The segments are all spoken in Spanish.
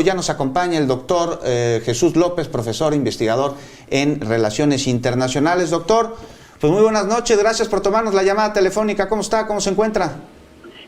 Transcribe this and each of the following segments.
ya nos acompaña el doctor Jesús López, profesor investigador en Relaciones Internacionales. Doctor, pues muy buenas noches, gracias por tomarnos la llamada telefónica. ¿Cómo está? ¿Cómo se encuentra?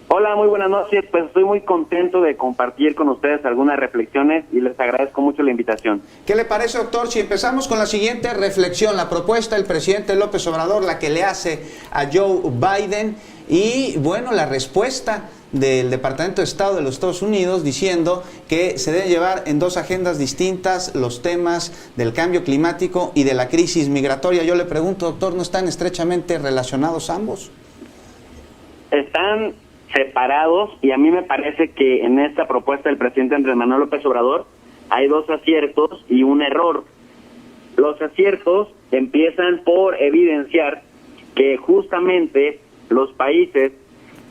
Hola, muy buenas noches. Pues estoy muy contento de compartir con ustedes algunas reflexiones y les agradezco mucho la invitación. ¿Qué le parece, doctor, si empezamos con la siguiente reflexión, la propuesta del presidente López Obrador, la que le hace a Joe Biden, y bueno, la respuesta del Departamento de Estado de los Estados Unidos diciendo que se deben llevar en dos agendas distintas los temas del cambio climático y de la crisis migratoria? Yo le pregunto, doctor, ¿no están estrechamente relacionados ambos? Están separados, y a mí me parece que en esta propuesta del presidente Andrés Manuel López Obrador hay dos aciertos y un error. Los aciertos empiezan por evidenciar que justamente los países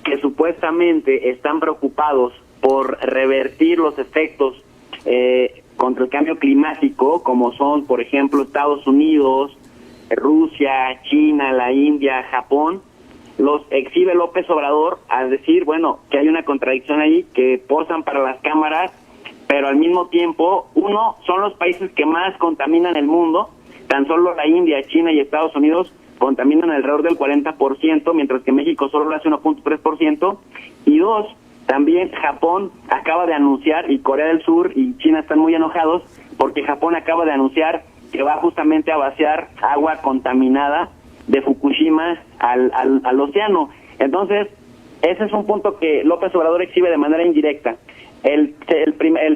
que supuestamente están preocupados por revertir los efectos contra el cambio climático, como son, por ejemplo, Estados Unidos, Rusia, China, la India, Japón, los exhibe López Obrador al decir, bueno, que hay una contradicción ahí, que posan para las cámaras, pero al mismo tiempo, uno, son los países que más contaminan el mundo. Tan solo la India, China y Estados Unidos contaminan alrededor del 40%, mientras que México solo lo hace 1.3%. Y dos, también Japón acaba de anunciar, y Corea del Sur y China están muy enojados, porque Japón acaba de anunciar que va justamente a vaciar agua contaminada de Fukushima al océano. Entonces, ese es un punto que López Obrador exhibe de manera indirecta. El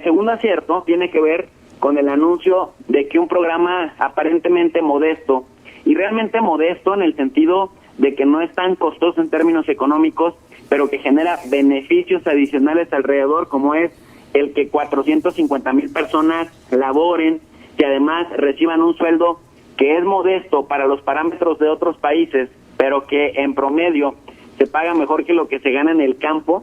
segundo acierto tiene que ver con el anuncio de que un programa aparentemente modesto, y realmente modesto en el sentido de que no es tan costoso en términos económicos, pero que genera beneficios adicionales alrededor, como es el que 450,000 personas laboren, que además reciban un sueldo que es modesto para los parámetros de otros países, pero que en promedio se paga mejor que lo que se gana en el campo,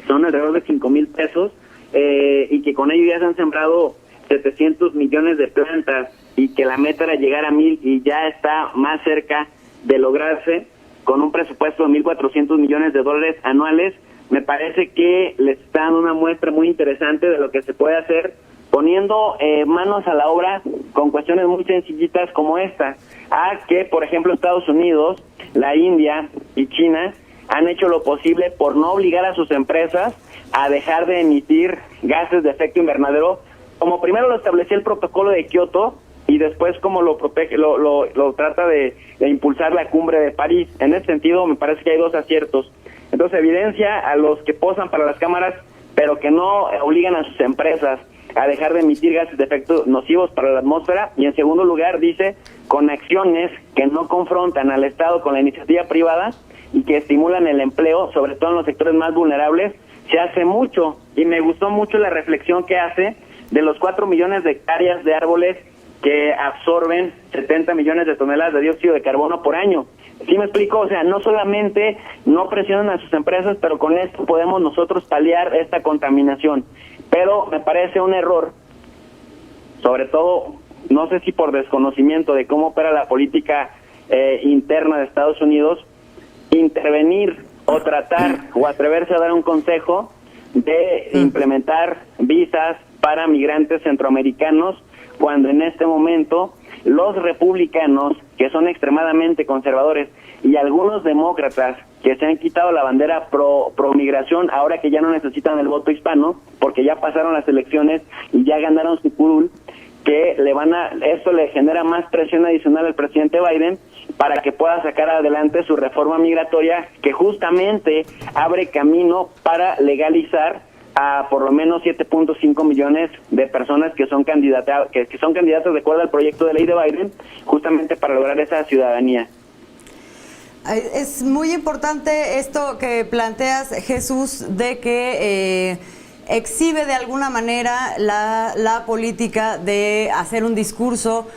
son alrededor de 5,000 pesos, y que con ello ya se han sembrado 700 millones de plantas, y que la meta era llegar a 1,000 y ya está más cerca de lograrse con un presupuesto de 1,400 millones de dólares anuales. Me parece que les está dando una muestra muy interesante de lo que se puede hacer poniendo manos a la obra con cuestiones muy sencillitas como esta, a que, por ejemplo, Estados Unidos, la India y China han hecho lo posible por no obligar a sus empresas a dejar de emitir gases de efecto invernadero, como primero lo establecía el protocolo de Kioto, y después como lo protege, lo trata de impulsar la cumbre de París. En ese sentido, me parece que hay dos aciertos. Entonces, evidencia a los que posan para las cámaras, pero que no obligan a sus empresas a dejar de emitir gases de efecto nocivos para la atmósfera. Y en segundo lugar, dice, con acciones que no confrontan al Estado con la iniciativa privada y que estimulan el empleo, sobre todo en los sectores más vulnerables, se hace mucho. Y me gustó mucho la reflexión que hace de los 4 millones de hectáreas de árboles que absorben 70 millones de toneladas de dióxido de carbono por año. ¿Sí me explico? O sea, no solamente no presionan a sus empresas, pero con esto podemos nosotros paliar esta contaminación. Pero me parece un error, sobre todo, no sé si por desconocimiento de cómo opera la política interna de Estados Unidos, intervenir o tratar o atreverse a dar un consejo de implementar visas para migrantes centroamericanos, cuando en este momento los republicanos, que son extremadamente conservadores, y algunos demócratas que se han quitado la bandera pro migración, ahora que ya no necesitan el voto hispano, porque ya pasaron las elecciones y ya ganaron su curul, que esto le genera más presión adicional al presidente Biden para que pueda sacar adelante su reforma migratoria, que justamente abre camino para legalizar a por lo menos 7.5 millones de personas que son candidatas de acuerdo al proyecto de ley de Biden, justamente para lograr esa ciudadanía. Es muy importante esto que planteas, Jesús, de que exhibe de alguna manera la política de hacer un discurso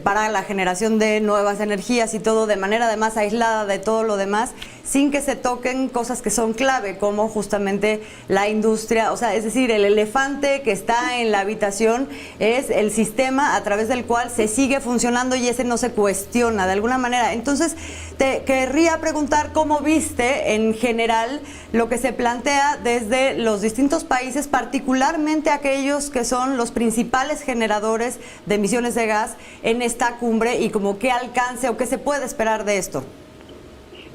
para la generación de nuevas energías y todo de manera además aislada de todo lo demás, sin que se toquen cosas que son clave, como justamente la industria, o sea, es decir, el elefante que está en la habitación es el sistema a través del cual se sigue funcionando y ese no se cuestiona de alguna manera. Entonces, te querría preguntar cómo viste en general lo que se plantea desde los distintos países, particularmente aquellos que son los principales generadores de emisiones de gas en esta cumbre y como qué alcance o qué se puede esperar de esto.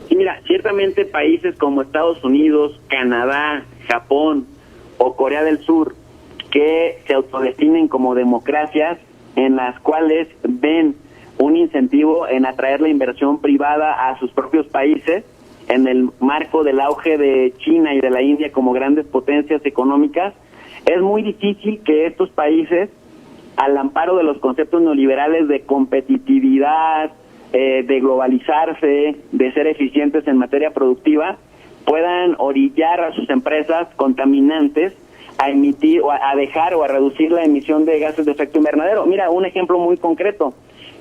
Sí, mira, ciertamente países como Estados Unidos, Canadá, Japón o Corea del Sur, que se autodefinen como democracias en las cuales ven un incentivo en atraer la inversión privada a sus propios países, en el marco del auge de China y de la India como grandes potencias económicas, es muy difícil que estos países, al amparo de los conceptos neoliberales de competitividad, de globalizarse, de ser eficientes en materia productiva, puedan orillar a sus empresas contaminantes a emitir o a dejar o a reducir la emisión de gases de efecto invernadero. Mira, un ejemplo muy concreto.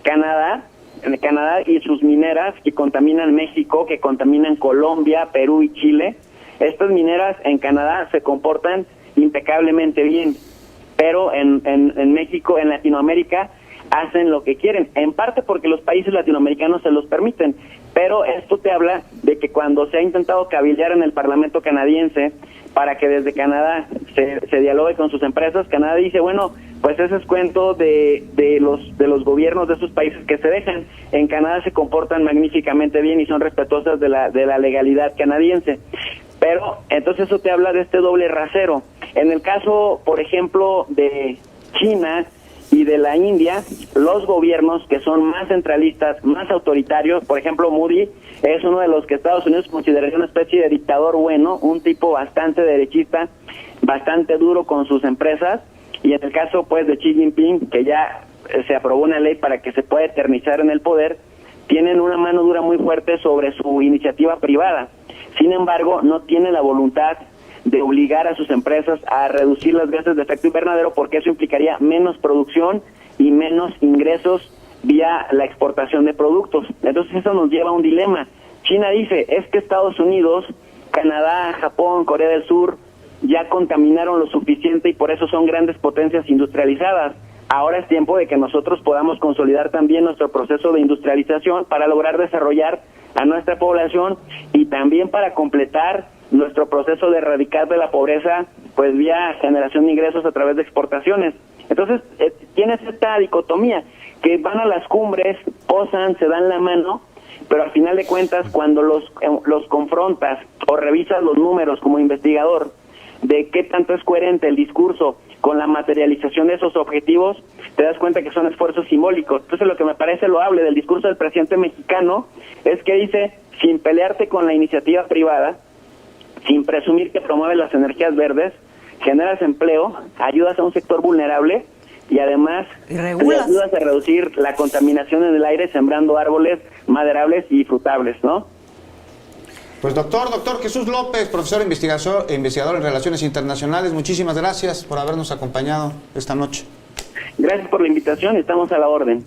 Canadá y sus mineras que contaminan México, que contaminan Colombia, Perú y Chile. Estas mineras en Canadá se comportan impecablemente bien, pero en México, en Latinoamérica, hacen lo que quieren, en parte porque los países latinoamericanos se los permiten, pero esto te habla de que cuando se ha intentado cabildear en el Parlamento canadiense para que desde Canadá se dialogue con sus empresas, Canadá dice, bueno, pues ese es cuento de los gobiernos de esos países que se dejan. En Canadá se comportan magníficamente bien y son respetuosas de la legalidad canadiense. Pero entonces eso te habla de este doble rasero. En el caso, por ejemplo, de China y de la India, los gobiernos que son más centralistas, más autoritarios, por ejemplo, Modi es uno de los que Estados Unidos consideraría una especie de dictador bueno, un tipo bastante derechista, bastante duro con sus empresas, y en el caso pues de Xi Jinping, que ya se aprobó una ley para que se pueda eternizar en el poder, tienen una mano dura muy fuerte sobre su iniciativa privada. Sin embargo, no tiene la voluntad de obligar a sus empresas a reducir los gases de efecto invernadero, porque eso implicaría menos producción y menos ingresos vía la exportación de productos. Entonces eso nos lleva a un dilema. China dice, es que Estados Unidos, Canadá, Japón, Corea del Sur ya contaminaron lo suficiente y por eso son grandes potencias industrializadas. Ahora es tiempo de que nosotros podamos consolidar también nuestro proceso de industrialización para lograr desarrollar a nuestra población y también para completar nuestro proceso de erradicar de la pobreza, pues vía generación de ingresos a través de exportaciones. Entonces, tienes esta dicotomía, que van a las cumbres, posan, se dan la mano, pero al final de cuentas, cuando los confrontas o revisas los números como investigador, de qué tanto es coherente el discurso con la materialización de esos objetivos, te das cuenta que son esfuerzos simbólicos. Entonces, lo que me parece loable del discurso del presidente mexicano es que dice, sin pelearte con la iniciativa privada, sin presumir que promueve las energías verdes, generas empleo, ayudas a un sector vulnerable y además ayudas a reducir la contaminación en el aire sembrando árboles maderables y frutables, ¿no? Pues doctor Jesús López, profesor investigador en Relaciones Internacionales, muchísimas gracias por habernos acompañado esta noche. Gracias por la invitación, estamos a la orden.